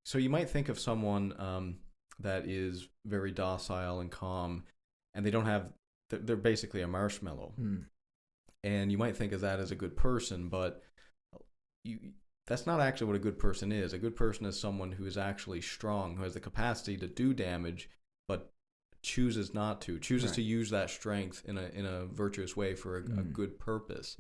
So you might think of someone that is very docile and calm, and they don't have, they're basically a marshmallow. And you might think of that as a good person, but that's not actually what a good person is. A good person is someone who is actually strong, who has the capacity to do damage, but chooses not to, chooses to use that strength in a virtuous way for a good purpose.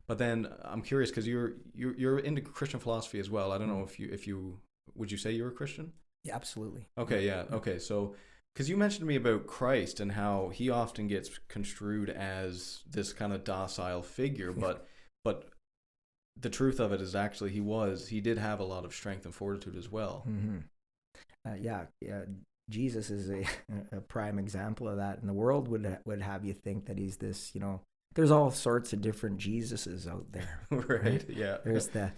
But then I'm curious, because you're into Christian philosophy as well. I don't know if you would you say you're a Christian? Yeah, absolutely. Okay, yeah. Okay, so because you mentioned to me about Christ and how he often gets construed as this kind of docile figure, but the truth of it is actually he did have a lot of strength and fortitude as well. Yeah. Jesus is a prime example of that, and the world would have you think that he's this, there's all sorts of different Jesuses out there. Right? Yeah. There's the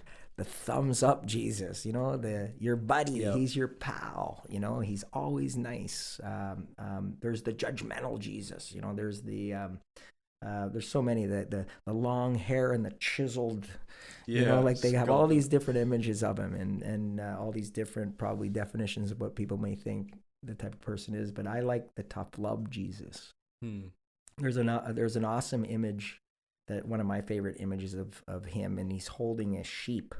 thumbs up Jesus, your buddy, Yep. He's your pal, he's always nice. There's the judgmental Jesus, there's there's so many, the long hair and the chiseled, like they have all these different images of him and all these different probably definitions of what people may think the type of person is. But I like the tough love Jesus. There's an awesome image, that one of my favorite images of him, and he's holding a sheep,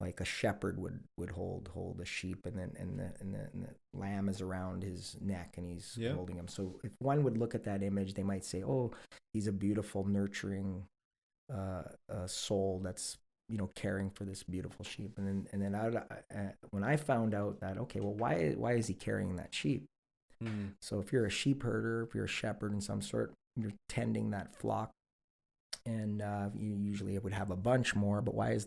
like a shepherd would hold a sheep, and the lamb is around his neck, and he's holding him. So if one would look at that image, they might say, oh, he's a beautiful, nurturing soul that's caring for this beautiful sheep. And then when I found out that, okay, well, why is he carrying that sheep? So if you're a sheep herder, if you're a shepherd in some sort, you're tending that flock, and you usually would have a bunch more, but why is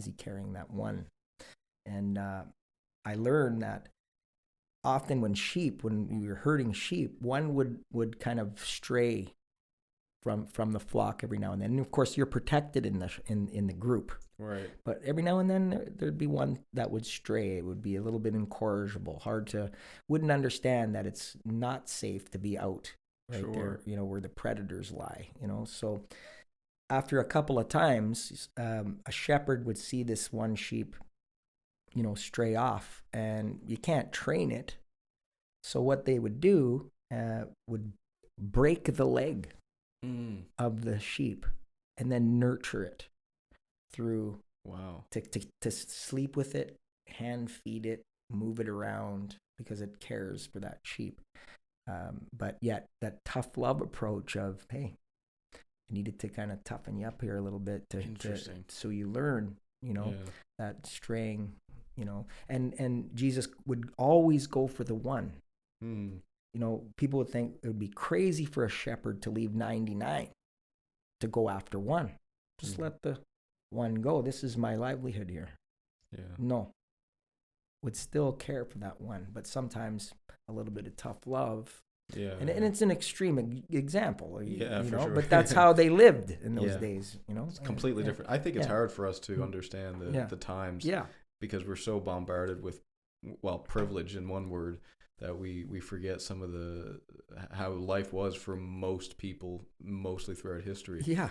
he carrying that one? And I learned that often when you're herding sheep, one would kind of stray from the flock every now and then. And of course, you're protected in the group. Right. But every now and then there'd be one that would stray. It would be a little bit incorrigible, wouldn't understand that it's not safe to be out right there, where the predators lie, So after a couple of times, a shepherd would see this one sheep, stray off, and you can't train it. So what they would do would break the leg of the sheep and then nurture it through to sleep with it, hand feed it, move it around, because it cares for that sheep. But yet that tough love approach of, hey, I needed to kind of toughen you up here a little bit so you learn, that straying, and Jesus would always go for the one. People would think it would be crazy for a shepherd to leave 99 to go after one. Just let the one go. This is my livelihood here. Yeah. No. Would still care for that one, but sometimes a little bit of tough love. Yeah. And it's an extreme example. Sure. But that's how they lived in those days. It's completely different. I think it's hard for us to understand the times. Yeah. Because we're so bombarded with, privilege in one word, that we forget some of how life was for most people, mostly throughout history. Yeah.